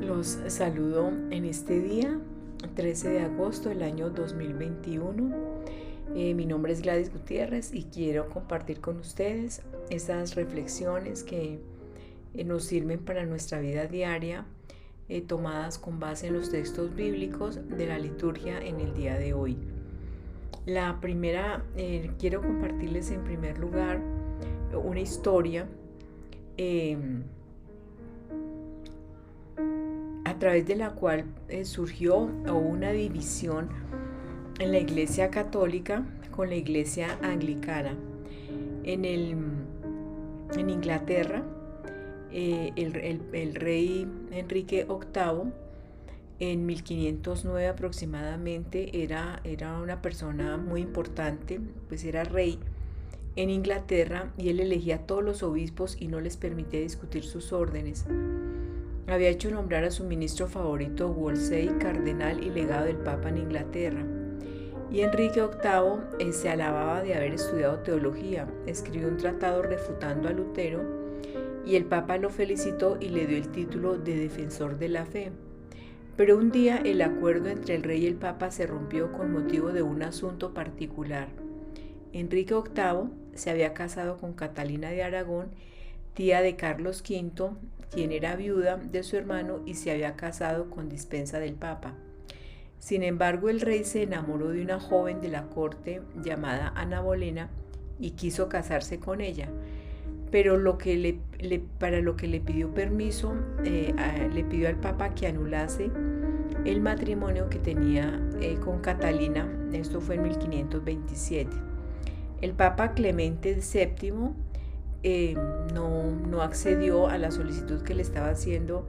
Los saludo en este día, 13 de agosto del año 2021. Mi nombre es Gladys Gutiérrez y quiero compartir con ustedes esas reflexiones que nos sirven para nuestra vida diaria, tomadas con base en los textos bíblicos de la liturgia en el día de hoy. La primera, quiero compartirles en primer lugar una historia a través de la cual surgió una división en la Iglesia Católica con la Iglesia Anglicana. En Inglaterra, el rey Enrique VIII, en 1509 aproximadamente, era una persona muy importante, pues era rey en Inglaterra y él elegía a todos los obispos y no les permitía discutir sus órdenes. Había hecho nombrar a su ministro favorito Wolsey cardenal y legado del Papa en Inglaterra. Y Enrique VIII se alababa de haber estudiado teología. Escribió un tratado refutando a Lutero y el Papa lo felicitó y le dio el título de defensor de la fe. Pero un día el acuerdo entre el rey y el Papa se rompió con motivo de un asunto particular. Enrique VIII se había casado con Catalina de Aragón, tía de Carlos V, quien era viuda de su hermano y se había casado con dispensa del Papa. Sin embargo, el rey se enamoró de una joven de la corte llamada Ana Bolena y quiso casarse con ella, pero para lo que le pidió permiso, le pidió al Papa que anulase el matrimonio que tenía con Catalina. Esto fue en 1527. El Papa Clemente VII no accedió a la solicitud que le estaba haciendo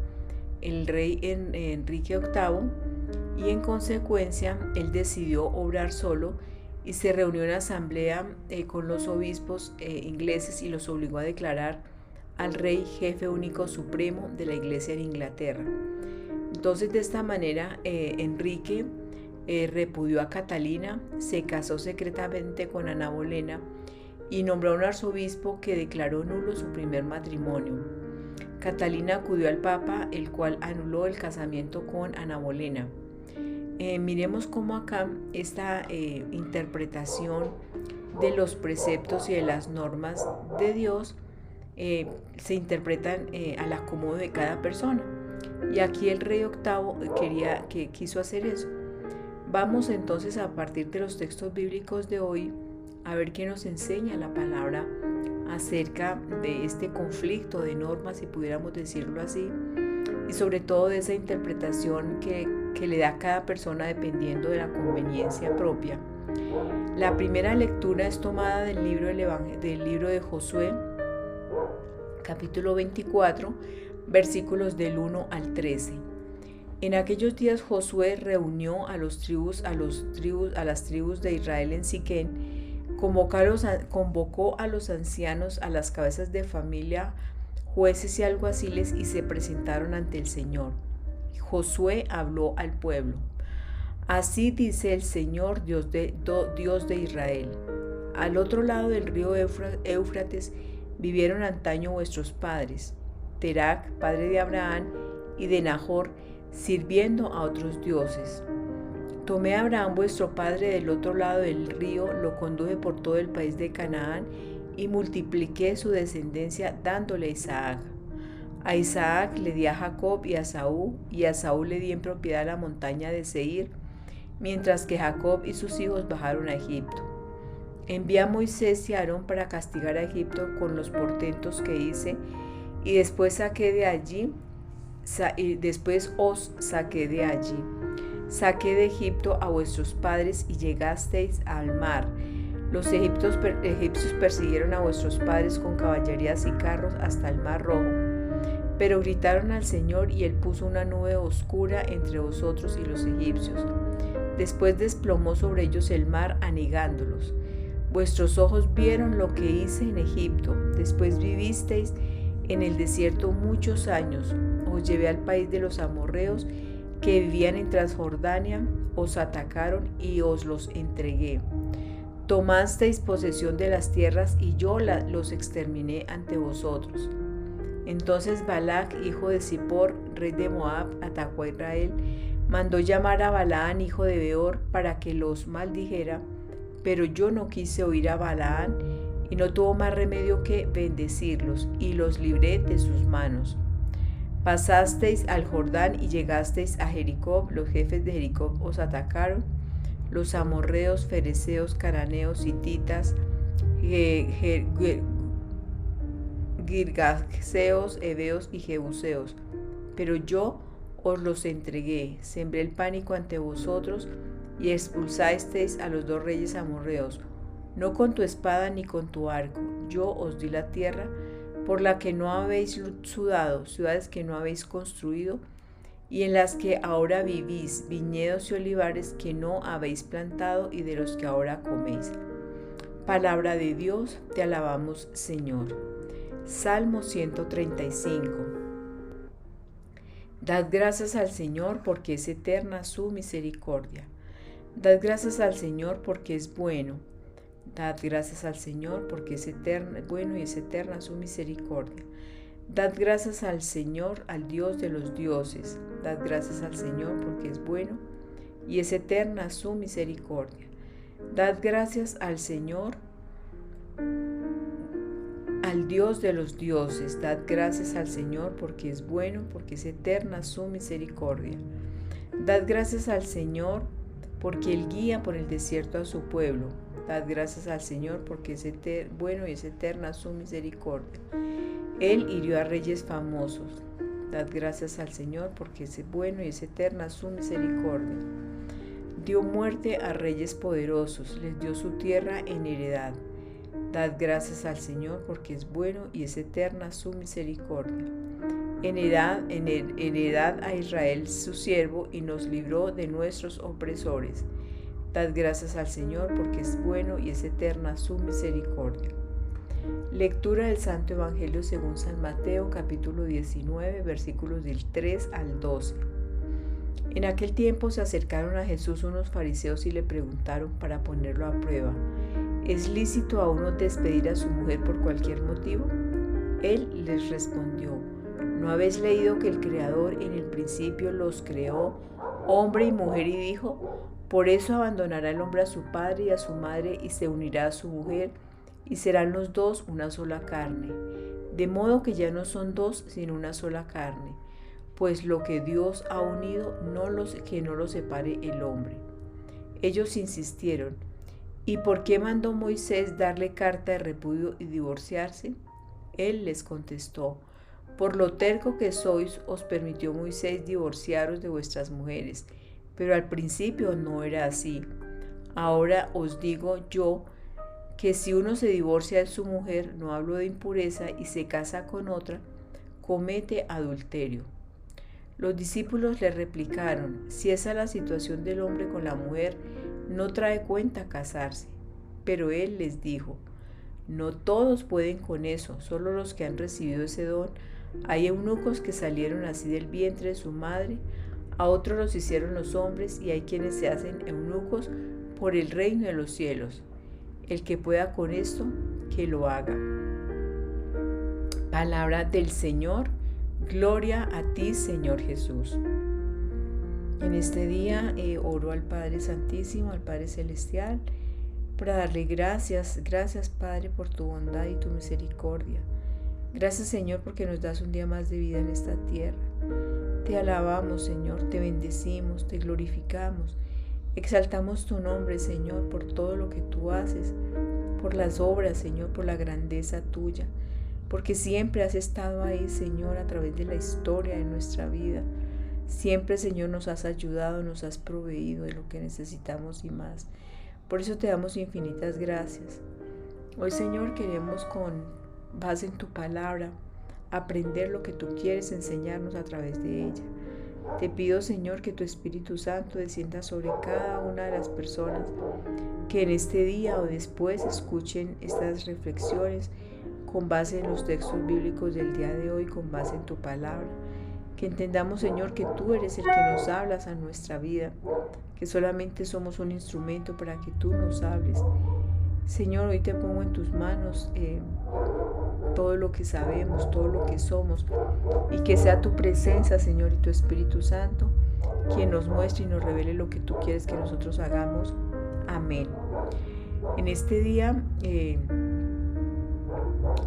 el rey Enrique VIII y en consecuencia él decidió obrar solo y se reunió en asamblea con los obispos ingleses y los obligó a declarar al rey jefe único supremo de la iglesia en Inglaterra. Entonces, de esta manera Enrique repudió a Catalina, se casó secretamente con Ana Bolena y nombró a un arzobispo que declaró nulo su primer matrimonio. Catalina acudió al Papa, el cual anuló el casamiento con Ana Bolena. Miremos cómo acá esta interpretación de los preceptos y de las normas de Dios se interpretan al acomodo de cada persona. Y aquí el rey VIII quiso hacer eso. Vamos entonces, a partir de los textos bíblicos de hoy, a ver qué nos enseña la palabra acerca de este conflicto de normas, si pudiéramos decirlo así, y sobre todo de esa interpretación que le da a cada persona dependiendo de la conveniencia propia. La primera lectura es tomada del libro de Josué, capítulo 24, versículos del 1 al 13. En aquellos días Josué reunió a las tribus de Israel en Siquén, convocó a los ancianos, a las cabezas de familia, jueces y alguaciles, y se presentaron ante el Señor. Josué habló al pueblo: Así dice el Señor, Dios de Israel: al otro lado del río Éufrates vivieron antaño vuestros padres, Terac, padre de Abraham, y de Nahor, sirviendo a otros dioses. Tomé a Abraham vuestro padre del otro lado del río, lo conduje por todo el país de Canaán y multipliqué su descendencia dándole a Isaac. A Isaac le di a Jacob y a Saúl le di en propiedad la montaña de Seir, mientras que Jacob y sus hijos bajaron a Egipto. Envié a Moisés y a Aarón para castigar a Egipto con los portentos que hice, y después os saqué de allí. Saqué de Egipto a vuestros padres y llegasteis al mar. Los egipcios persiguieron a vuestros padres con caballerías y carros hasta el mar Rojo. Pero gritaron al Señor y él puso una nube oscura entre vosotros y los egipcios. Después desplomó sobre ellos el mar, anegándolos. Vuestros ojos vieron lo que hice en Egipto. Después vivisteis en el desierto muchos años. Os llevé al país de los amorreos que vivían en Transjordania, os atacaron y os los entregué. Tomasteis posesión de las tierras y yo los exterminé ante vosotros. Entonces Balac, hijo de Zippor, rey de Moab, atacó a Israel, mandó llamar a Balaán, hijo de Beor, para que los maldijera, pero yo no quise oír a Balaán, y no tuvo más remedio que bendecirlos, y los libré de sus manos. Pasasteis al Jordán y llegasteis a Jericó, los jefes de Jericó os atacaron, los amorreos, fereceos, cananeos, hititas, girgaseos, heveos y jebuseos. Pero yo os los entregué, sembré el pánico ante vosotros y expulsasteis a los 2 reyes amorreos, no con tu espada ni con tu arco. Yo os di la tierra por la que no habéis sudado, ciudades que no habéis construido y en las que ahora vivís, viñedos y olivares que no habéis plantado y de los que ahora coméis. Palabra de Dios, te alabamos, Señor. Salmo 135. Dad gracias al Señor porque es eterna su misericordia. Dad gracias al Señor porque es bueno. Dad gracias al Señor porque es bueno y es eterna su misericordia. Dad gracias al Señor, al Dios de los dioses. Dad gracias al Señor porque es bueno y es eterna su misericordia. Dad gracias al Señor, al Dios de los dioses. Dad gracias al Señor porque es bueno, porque es eterna su misericordia. Dad gracias al Señor porque Él guía por el desierto a su pueblo. Dad gracias al Señor porque es bueno y es eterna su misericordia. Él hirió a reyes famosos. Dad gracias al Señor porque es bueno y es eterna su misericordia. Dio muerte a reyes poderosos, les dio su tierra en heredad. Dad gracias al Señor porque es bueno y es eterna su misericordia. En heredad a Israel su siervo y nos libró de nuestros opresores. Dad gracias al Señor porque es bueno y es eterna su misericordia. Lectura del Santo Evangelio según San Mateo, capítulo 19, versículos del 3 al 12. En aquel tiempo se acercaron a Jesús unos fariseos y le preguntaron para ponerlo a prueba: ¿es lícito a uno despedir a su mujer por cualquier motivo? Él les respondió: ¿no habéis leído que el Creador en el principio los creó, hombre y mujer, y dijo: por eso abandonará el hombre a su padre y a su madre y se unirá a su mujer, y serán los dos una sola carne? De modo que ya no son dos, sino una sola carne. Pues lo que Dios ha unido, que no lo separe el hombre. Ellos insistieron: ¿y por qué mandó Moisés darle carta de repudio y divorciarse? Él les contestó: por lo terco que sois, os permitió Moisés divorciaros de vuestras mujeres, pero al principio no era así. Ahora os digo yo que si uno se divorcia de su mujer, no hablo de impureza, y se casa con otra, comete adulterio. Los discípulos le replicaron: si esa es la situación del hombre con la mujer, no trae cuenta casarse. Pero él les dijo: no todos pueden con eso, solo los que han recibido ese don. Hay eunucos que salieron así del vientre de su madre, a otros los hicieron los hombres, y hay quienes se hacen eunucos por el reino de los cielos. El que pueda con esto, que lo haga. Palabra del Señor. Gloria a ti, Señor Jesús. En este día oro al Padre Santísimo, al Padre Celestial, para darle gracias. Gracias, Padre, por tu bondad y tu misericordia. Gracias, Señor, porque nos das un día más de vida en esta tierra. Te alabamos, Señor, te bendecimos, te glorificamos. Exaltamos tu nombre, Señor, por todo lo que tú haces, por las obras, Señor, por la grandeza tuya, porque siempre has estado ahí, Señor, a través de la historia de nuestra vida. Siempre, Señor, nos has ayudado, nos has proveído de lo que necesitamos y más. Por eso te damos infinitas gracias. Hoy, Señor, queremos, con base en tu palabra, aprender lo que tú quieres enseñarnos a través de ella. Te pido, Señor, que tu Espíritu Santo descienda sobre cada una de las personas que en este día o después escuchen estas reflexiones con base en los textos bíblicos del día de hoy, con base en tu palabra. Que entendamos, Señor, que tú eres el que nos hablas a nuestra vida, que solamente somos un instrumento para que tú nos hables. Señor, hoy te pongo en tus manos todo lo que sabemos, todo lo que somos, y que sea tu presencia, Señor, y tu Espíritu Santo quien nos muestre y nos revele lo que tú quieres que nosotros hagamos. Amén. En este día,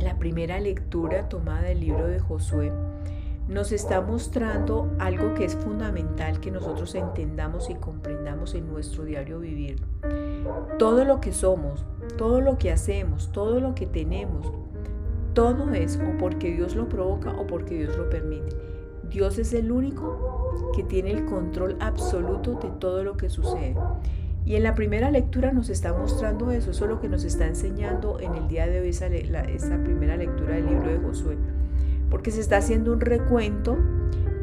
la primera lectura tomada del libro de Josué nos está mostrando algo que es fundamental que nosotros entendamos y comprendamos en nuestro diario vivir. Todo lo que somos, todo lo que hacemos, todo lo que tenemos, todo es o porque Dios lo provoca o porque Dios lo permite. Dios es el único que tiene el control absoluto de todo lo que sucede. Y en la primera lectura nos está mostrando eso es lo que nos está enseñando en el día de hoy esa primera lectura del libro de Josué. Porque se está haciendo un recuento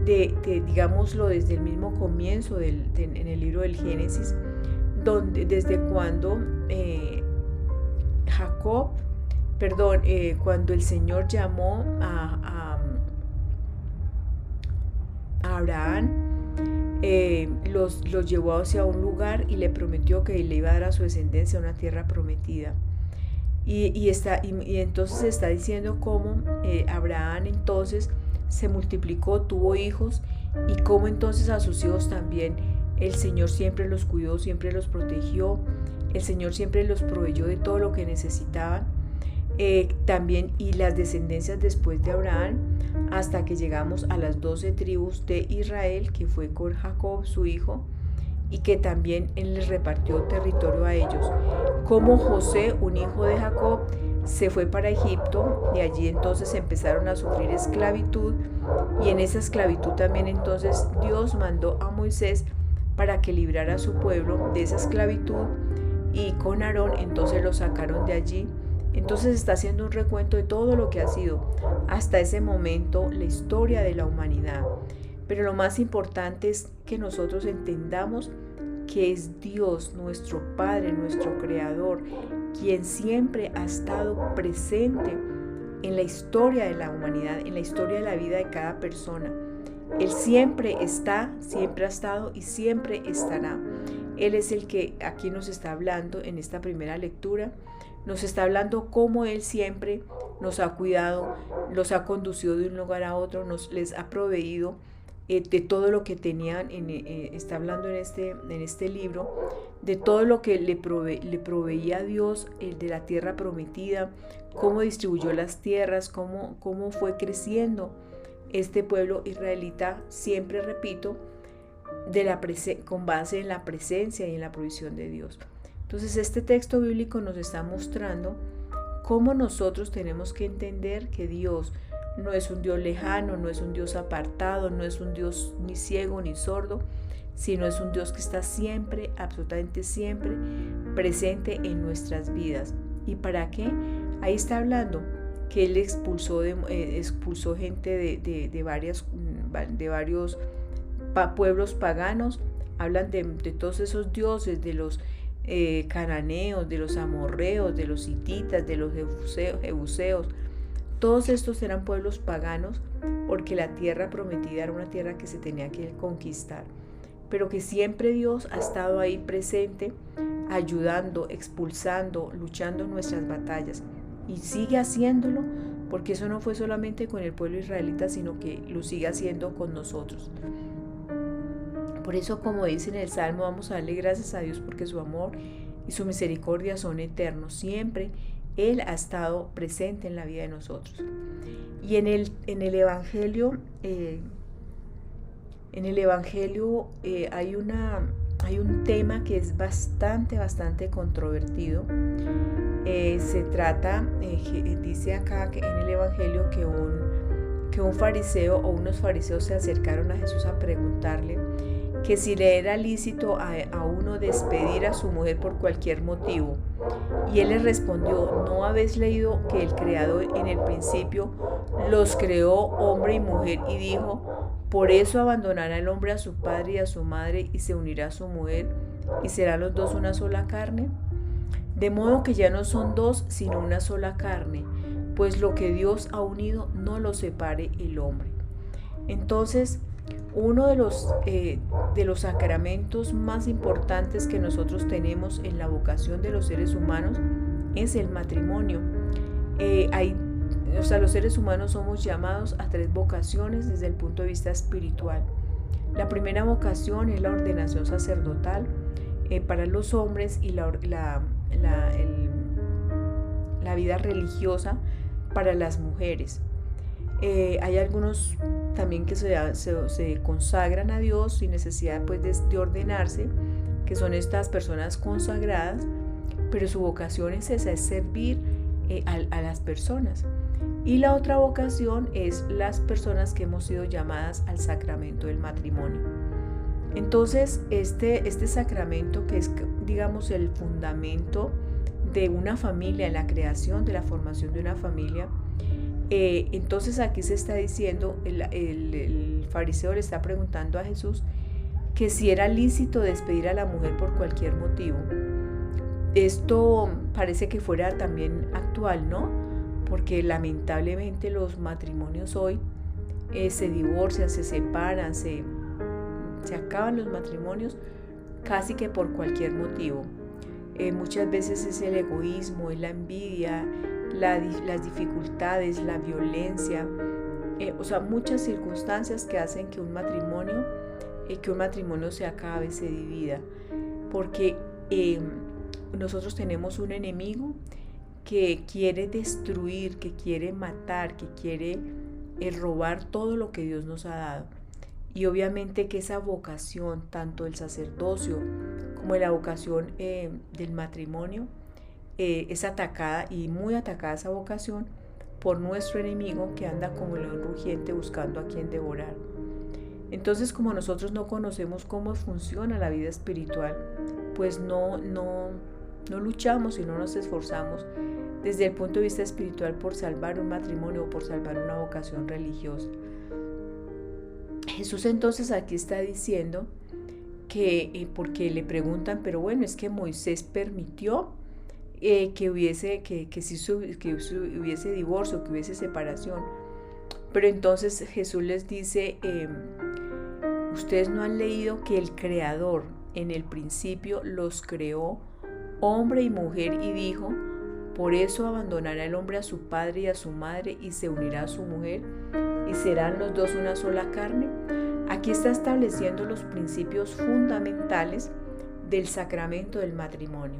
digámoslo, desde el mismo comienzo en el libro del Génesis, desde cuando cuando el Señor llamó a Abraham, los llevó hacia un lugar y le prometió que le iba a dar a su descendencia una tierra prometida. Y entonces está diciendo cómo Abraham entonces se multiplicó, tuvo hijos, y cómo entonces a sus hijos también el Señor siempre los cuidó, siempre los protegió, el Señor siempre los proveyó de todo lo que necesitaban. También, y las descendencias después de Abraham, hasta que llegamos a las 12 tribus de Israel, que fue con Jacob, su hijo, y que también él les repartió territorio a ellos. Como José, un hijo de Jacob, se fue para Egipto, y allí entonces empezaron a sufrir esclavitud, y en esa esclavitud también entonces Dios mandó a Moisés para que librara a su pueblo de esa esclavitud, y con Aarón entonces lo sacaron de allí. Entonces está haciendo un recuento de todo lo que ha sido hasta ese momento la historia de la humanidad. Pero lo más importante es que nosotros entendamos que es Dios, nuestro Padre, nuestro Creador, quien siempre ha estado presente en la historia de la humanidad, en la historia de la vida de cada persona. Él siempre está, siempre ha estado y siempre estará. Él es el que aquí nos está hablando en esta primera lectura. Nos está hablando cómo Él siempre nos ha cuidado, los ha conducido de un lugar a otro, les ha proveído de todo lo que tenían. Está hablando en este libro de todo lo que le proveía Dios de la tierra prometida, cómo distribuyó las tierras, cómo fue creciendo este pueblo israelita, siempre repito, con base en la presencia y en la provisión de Dios. Entonces este texto bíblico nos está mostrando cómo nosotros tenemos que entender que Dios no es un Dios lejano, no es un Dios apartado, no es un Dios ni ciego ni sordo, sino es un Dios que está siempre, absolutamente siempre, presente en nuestras vidas. ¿Y para qué? Ahí está hablando que Él expulsó gente de varios pueblos paganos. Hablan de todos esos dioses, de los cananeos, de los amorreos, de los hititas, de los jebuseos. Todos estos eran pueblos paganos, porque la tierra prometida era una tierra que se tenía que conquistar, pero que siempre Dios ha estado ahí presente, ayudando, expulsando, luchando en nuestras batallas, y sigue haciéndolo, porque eso no fue solamente con el pueblo israelita, sino que lo sigue haciendo con nosotros. Por eso, como dice en el Salmo, vamos a darle gracias a Dios porque su amor y su misericordia son eternos. Siempre Él ha estado presente en la vida de nosotros. Y en el Evangelio, hay un tema que es bastante controvertido. Se trata, dice acá que en el Evangelio que un fariseo o unos fariseos se acercaron a Jesús a preguntarle que si le era lícito a uno despedir a su mujer por cualquier motivo. Y él les respondió: ¿no habéis leído que el Creador en el principio los creó hombre y mujer? Y dijo: por eso abandonará el hombre a su padre y a su madre y se unirá a su mujer, y serán los dos una sola carne. De modo que ya no son dos, sino una sola carne, pues lo que Dios ha unido no lo separe el hombre. Entonces, uno de los sacramentos más importantes que nosotros tenemos en la vocación de los seres humanos es el matrimonio. o sea, los seres humanos somos llamados a 3 vocaciones desde el punto de vista espiritual. La primera vocación es la ordenación sacerdotal para los hombres y la vida religiosa para las mujeres. Hay algunos también que se consagran a Dios sin necesidad pues, de ordenarse, que son estas personas consagradas, pero su vocación es esa, es servir a las personas. Y la otra vocación es las personas que hemos sido llamadas al sacramento del matrimonio. Entonces, este sacramento, que es, digamos, el fundamento de una familia, la creación de la formación de una familia, entonces aquí se está diciendo, el fariseo le está preguntando a Jesús que si era lícito despedir a la mujer por cualquier motivo. Esto parece que fuera también actual, ¿no? Porque lamentablemente los matrimonios hoy se divorcian, se separan, se acaban los matrimonios casi que por cualquier motivo. Muchas veces es el egoísmo, es la envidia, las dificultades, la violencia, o sea, muchas circunstancias que hacen que un matrimonio se acabe, se divida, porque nosotros tenemos un enemigo que quiere destruir, que quiere matar, que quiere robar todo lo que Dios nos ha dado. Y obviamente que esa vocación, tanto el sacerdocio como la vocación del matrimonio, es atacada, y muy atacada esa vocación, por nuestro enemigo que anda como león rugiente buscando a quien devorar. Entonces, como nosotros no conocemos cómo funciona la vida espiritual, pues no luchamos y no nos esforzamos desde el punto de vista espiritual por salvar un matrimonio o por salvar una vocación religiosa. Jesús entonces aquí está diciendo que, porque le preguntan, pero bueno, es que Moisés permitió que hubiese divorcio, que hubiese separación. Pero entonces Jesús les dice, ustedes no han leído que el Creador en el principio los creó hombre y mujer, y dijo, por eso abandonará el hombre a su padre y a su madre y se unirá a su mujer y serán los dos una sola carne. Aquí está estableciendo los principios fundamentales del sacramento del matrimonio.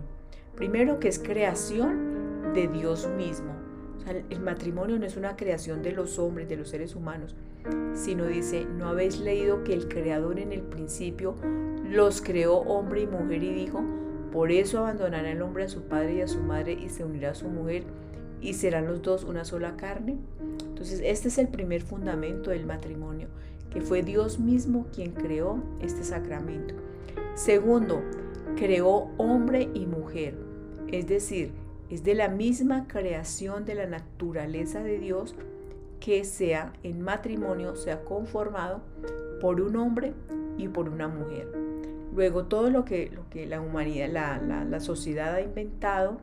Primero, que es creación de Dios mismo. O sea, el matrimonio no es una creación de los hombres, de los seres humanos, sino dice, ¿no habéis leído que el Creador en el principio los creó hombre y mujer y dijo, por eso abandonará el hombre a su padre y a su madre y se unirá a su mujer y serán los dos una sola carne? Entonces, este es el primer fundamento del matrimonio, que fue Dios mismo quien creó este sacramento. Segundo, creó hombre y mujer, es decir, es de la misma creación de la naturaleza de Dios que sea en matrimonio, sea conformado por un hombre y por una mujer. Luego, todo lo que la humanidad, la sociedad ha inventado,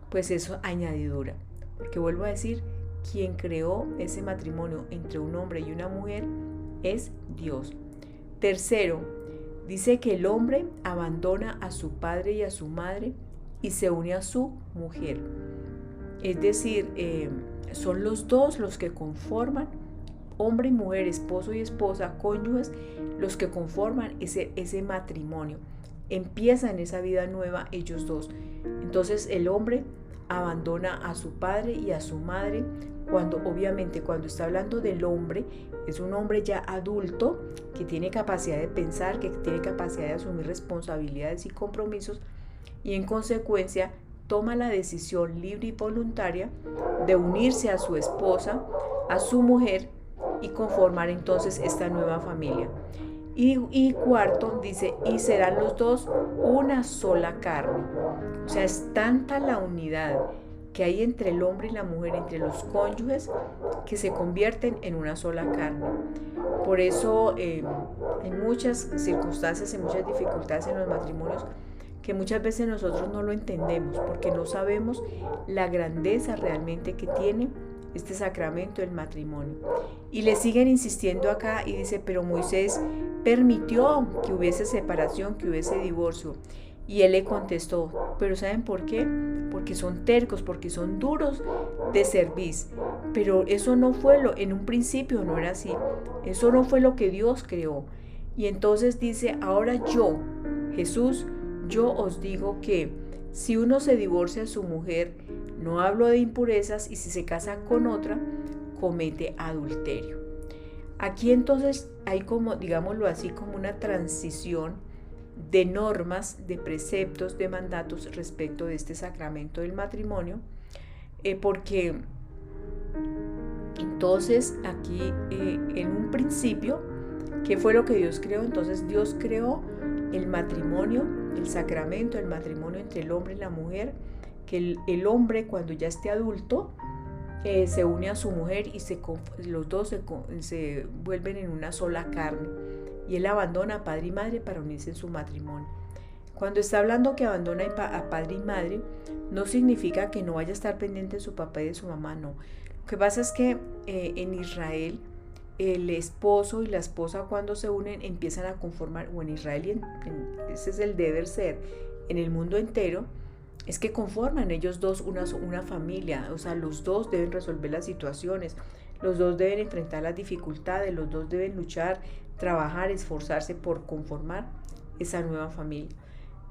pues eso añadidura. Porque vuelvo a decir, quien creó ese matrimonio entre un hombre y una mujer es Dios. Tercero, dice que el hombre abandona a su padre y a su madre y se une a su mujer. Es decir, son los dos los que conforman, hombre y mujer, esposo y esposa, cónyuges, los que conforman ese matrimonio. Empiezan esa vida nueva ellos dos. Entonces el hombre abandona a su padre y a su madre, obviamente cuando está hablando del hombre, es un hombre ya adulto que tiene capacidad de pensar, que tiene capacidad de asumir responsabilidades y compromisos, y en consecuencia toma la decisión libre y voluntaria de unirse a su esposa, a su mujer, y conformar entonces esta nueva familia. Y cuarto, dice, y serán los dos una sola carne. O sea, es tanta la unidad que hay entre el hombre y la mujer, entre los cónyuges, que se convierten en una sola carne. Por eso, en muchas circunstancias, en muchas dificultades en los matrimonios, que muchas veces nosotros no lo entendemos, porque no sabemos la grandeza realmente que tiene este sacramento del matrimonio. Y le siguen insistiendo acá y dice, pero Moisés permitió que hubiese separación, que hubiese divorcio. Y él le contestó, pero ¿saben por qué? Porque son tercos, porque son duros de cerviz. Pero eso no fue en un principio no era así. Eso no fue lo que Dios creó. Y entonces dice, ahora yo, Jesús, yo os digo que si uno se divorcia de su mujer, no hablo de impurezas, y si se casa con otra, comete adulterio. Aquí entonces hay como, digámoslo así, como una transición de normas, de preceptos, de mandatos respecto de este sacramento del matrimonio, porque entonces aquí en un principio, ¿qué fue lo que Dios creó? Entonces Dios creó el matrimonio, el sacramento del matrimonio entre el hombre y la mujer, que el hombre cuando ya esté adulto se une a su mujer y los dos se vuelven en una sola carne, y él abandona a padre y madre para unirse en su matrimonio. Cuando está hablando que abandona a padre y madre, no significa que no vaya a estar pendiente de su papá y de su mamá, no. Lo que pasa es que en Israel el esposo y la esposa cuando se unen empiezan a conformar, o en Israel, ese es el deber ser, en el mundo entero, es que conforman ellos dos una familia. O sea, los dos deben resolver las situaciones, los dos deben enfrentar las dificultades, los dos deben luchar, trabajar, esforzarse por conformar esa nueva familia.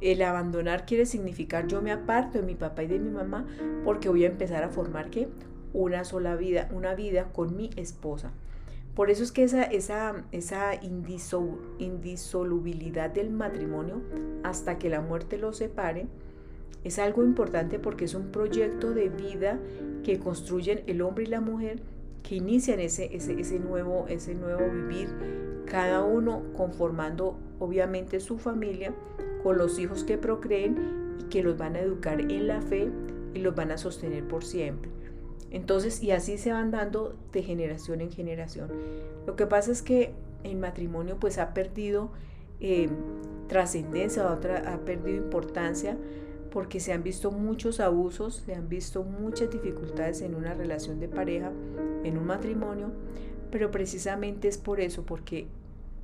El abandonar quiere significar yo me aparto de mi papá y de mi mamá porque voy a empezar a formar ¿qué? Una sola vida, una vida con mi esposa. Por eso es que esa indisolubilidad del matrimonio hasta que la muerte los separe es algo importante, porque es un proyecto de vida que construyen el hombre y la mujer, que inician ese nuevo vivir, cada uno conformando obviamente su familia con los hijos que procreen y que los van a educar en la fe y los van a sostener por siempre. Entonces, y así se van dando de generación en generación. Lo que pasa es que el matrimonio pues ha perdido trascendencia, ha perdido importancia, porque se han visto muchos abusos, se han visto muchas dificultades en una relación de pareja, en un matrimonio, pero precisamente es por eso, porque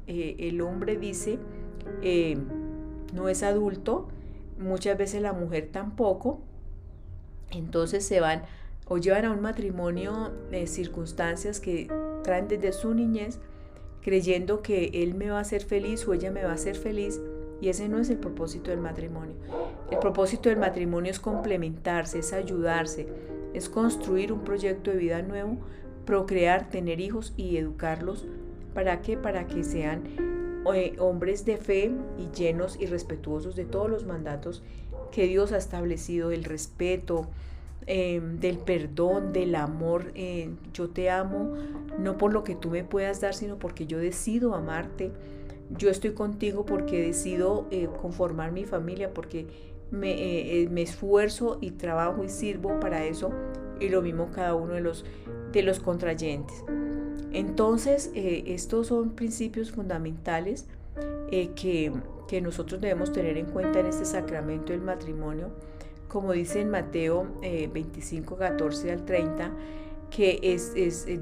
el hombre dice, no es adulto, muchas veces la mujer tampoco, entonces se van o llevan a un matrimonio circunstancias que traen desde su niñez, creyendo que él me va a hacer feliz o ella me va a hacer feliz, y ese no es el propósito del matrimonio. El propósito del matrimonio es complementarse, es ayudarse, es construir un proyecto de vida nuevo, procrear, tener hijos y educarlos. ¿Para qué? Para que sean hombres de fe y llenos y respetuosos de todos los mandatos que Dios ha establecido, del respeto, del perdón, del amor. Yo te amo no por lo que tú me puedas dar, sino porque yo decido amarte. Yo estoy contigo porque decido conformar mi familia, porque me esfuerzo y trabajo y sirvo para eso, y lo mismo cada uno de los contrayentes. Entonces, estos son principios fundamentales que nosotros debemos tener en cuenta en este sacramento del matrimonio, como dice en Mateo 25, 14 al 30, que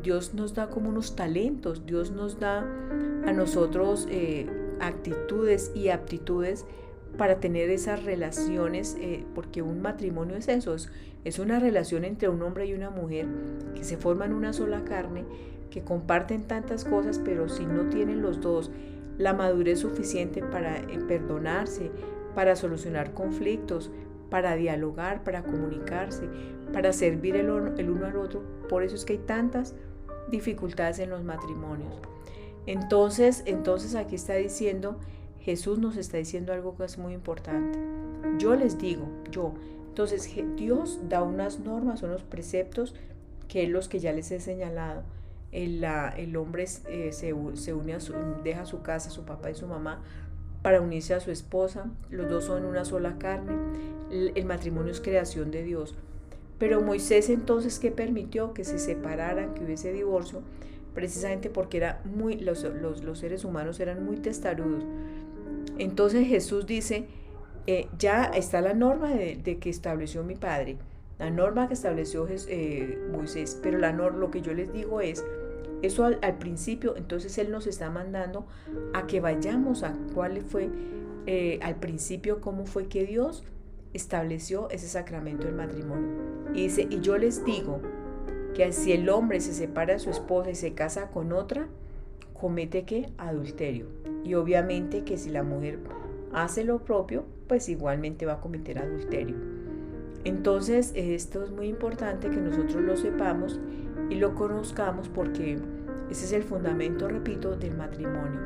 Dios nos da como unos talentos, Dios nos da a nosotros actitudes y aptitudes para tener esas relaciones, porque un matrimonio es eso, es una relación entre un hombre y una mujer que se forman una sola carne, que comparten tantas cosas, pero si no tienen los dos la madurez suficiente para perdonarse, para solucionar conflictos, para dialogar, para comunicarse, para servir el uno al otro, por eso es que hay tantas dificultades en los matrimonios. Entonces aquí está diciendo, Jesús nos está diciendo algo que es muy importante. Yo les digo, entonces Dios da unas normas, unos preceptos, que es los que ya les he señalado. El hombre se une deja su casa, su papá y su mamá, para unirse a su esposa. Los dos son una sola carne. El matrimonio es creación de Dios. Pero Moisés entonces, ¿qué permitió? Que se separaran, que hubiese divorcio, precisamente porque los seres humanos eran muy testarudos. Entonces Jesús dice, ya está la norma de que estableció mi Padre, la norma que estableció Moisés, pero lo que yo les digo es Eso al principio, entonces Él nos está mandando a que vayamos a cuál fue al principio, cómo fue que Dios estableció ese sacramento del matrimonio. Y dice, y yo les digo que si el hombre se separa de su esposa y se casa con otra, comete ¿qué? Adulterio. Y obviamente que si la mujer hace lo propio, pues igualmente va a cometer adulterio. Entonces esto es muy importante que nosotros lo sepamos y lo conozcamos, porque ese es el fundamento, repito, del matrimonio.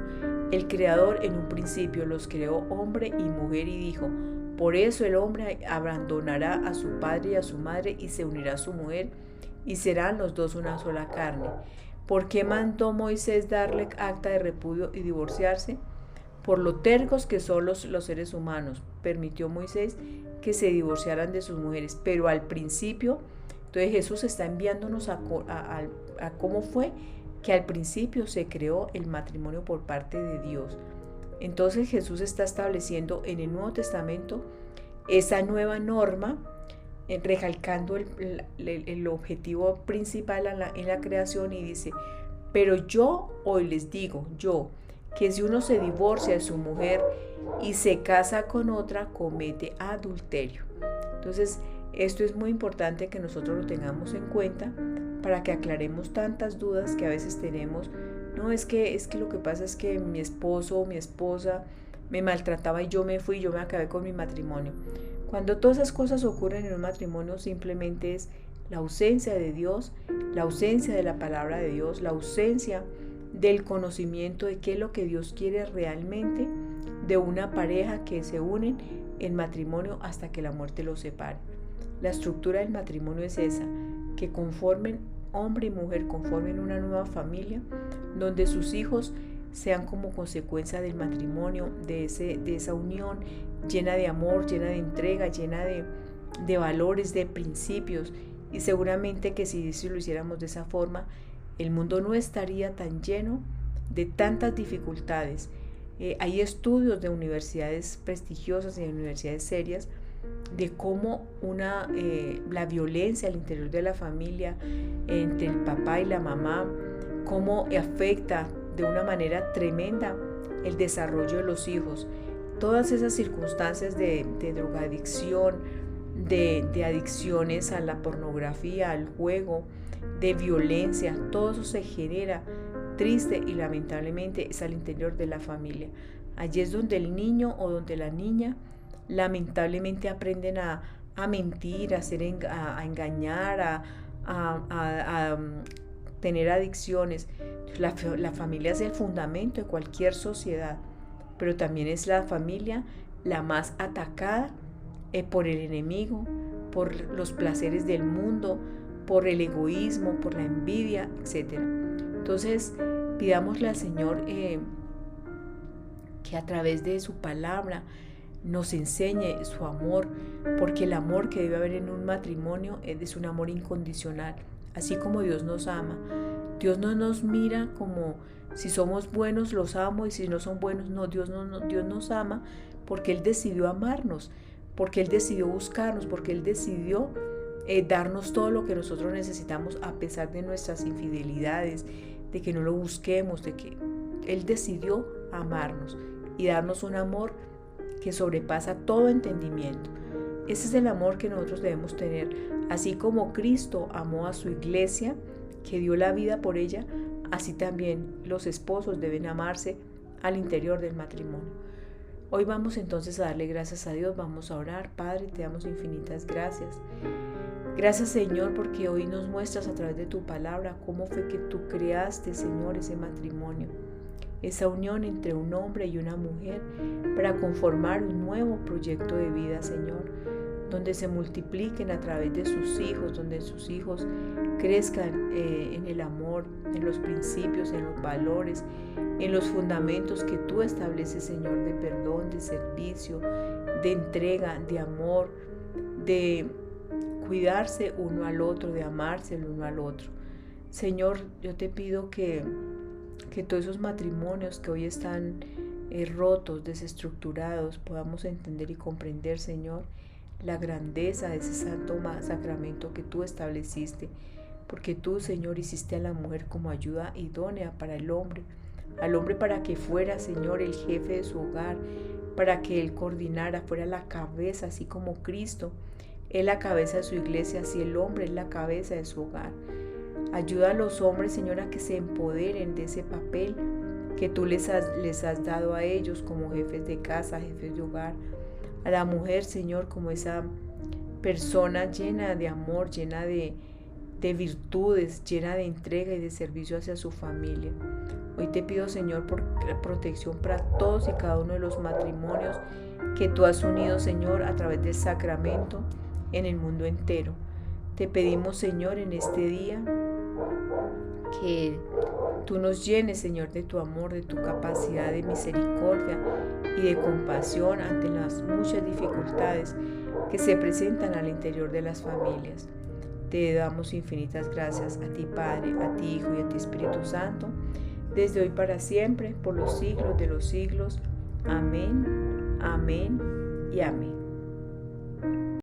El Creador en un principio los creó hombre y mujer y dijo, por eso el hombre abandonará a su padre y a su madre y se unirá a su mujer y serán los dos una sola carne. ¿Por qué mandó Moisés darle acta de repudio y divorciarse? Por lo tercos que son los seres humanos. Permitió Moisés que se divorciaran de sus mujeres, pero al principio, entonces Jesús está enviándonos a cómo fue que al principio se creó el matrimonio por parte de Dios. Entonces Jesús está estableciendo en el Nuevo Testamento esa nueva norma, recalcando el objetivo principal en la creación, y dice, pero yo hoy les digo, que si uno se divorcia de su mujer y se casa con otra, comete adulterio. Entonces, esto es muy importante que nosotros lo tengamos en cuenta para que aclaremos tantas dudas que a veces tenemos. No, es que lo que pasa es que mi esposo o mi esposa me maltrataba y yo me fui, yo me acabé con mi matrimonio. Cuando todas esas cosas ocurren en un matrimonio, simplemente es la ausencia de Dios, la ausencia de la palabra de Dios, la ausencia del conocimiento de qué es lo que Dios quiere realmente de una pareja que se unen en matrimonio hasta que la muerte los separe. La estructura del matrimonio es esa, que conformen hombre y mujer, conformen una nueva familia donde sus hijos sean como consecuencia del matrimonio, de esa unión llena de amor, llena de entrega, llena de valores, de principios. Y seguramente que si lo hiciéramos de esa forma, el mundo no estaría tan lleno de tantas dificultades. Hay estudios de universidades prestigiosas y de universidades serias de cómo la violencia al interior de la familia, entre el papá y la mamá, cómo afecta de una manera tremenda el desarrollo de los hijos. Todas esas circunstancias de drogadicción, de adicciones a la pornografía, al juego, de violencia, todo eso se genera triste y lamentablemente es al interior de la familia. Allí es donde el niño o donde la niña lamentablemente aprenden a mentir, a engañar, a tener adicciones. La familia es el fundamento de cualquier sociedad, pero también es la familia la más atacada por el enemigo, por los placeres del mundo, por el egoísmo, por la envidia, etc. Entonces, pidámosle al Señor que a través de su palabra nos enseñe su amor, porque el amor que debe haber en un matrimonio es un amor incondicional, así como Dios nos ama. Dios no nos mira como si somos buenos los amo y si no son buenos no. Dios nos ama porque Él decidió amarnos, porque Él decidió buscarnos, porque Él decidió darnos todo lo que nosotros necesitamos a pesar de nuestras infidelidades, de que no lo busquemos, de que Él decidió amarnos y darnos un amor que sobrepasa todo entendimiento. Ese es el amor que nosotros debemos tener. Así como Cristo amó a su iglesia, que dio la vida por ella, así también los esposos deben amarse al interior del matrimonio. Hoy vamos entonces a darle gracias a Dios, vamos a orar. Padre, te damos infinitas gracias. Gracias, Señor, porque hoy nos muestras a través de tu palabra cómo fue que tú creaste, Señor, ese matrimonio, esa unión entre un hombre y una mujer para conformar un nuevo proyecto de vida, Señor, donde se multipliquen a través de sus hijos, donde sus hijos crezcan en el amor, en los principios, en los valores, en los fundamentos que tú estableces, Señor, de perdón, de servicio, de entrega, de amor, de cuidarse uno al otro, de amarse el uno al otro. Señor, yo te pido que todos esos matrimonios que hoy están rotos, desestructurados, podamos entender y comprender, Señor, la grandeza de ese santo sacramento que tú estableciste porque tú, Señor, hiciste a la mujer como ayuda idónea para el hombre, al hombre para que fuera, Señor, el jefe de su hogar, para que él coordinara, fuera la cabeza, así como Cristo es la cabeza de su iglesia, así el hombre es la cabeza de su hogar. Ayuda a los hombres, Señor, a que se empoderen de ese papel que tú les has dado a ellos como jefes de casa, jefes de hogar. A la mujer, Señor, como esa persona llena de amor, llena de virtudes, llena de entrega y de servicio hacia su familia. Hoy te pido, Señor, por la protección para todos y cada uno de los matrimonios que tú has unido, Señor, a través del sacramento en el mundo entero. Te pedimos, Señor, en este día que tú nos llenes, Señor, de tu amor, de tu capacidad de misericordia y de compasión ante las muchas dificultades que se presentan al interior de las familias. Te damos infinitas gracias a ti, Padre, a ti, Hijo y a ti, Espíritu Santo, desde hoy para siempre, por los siglos de los siglos. Amén, amén y amén.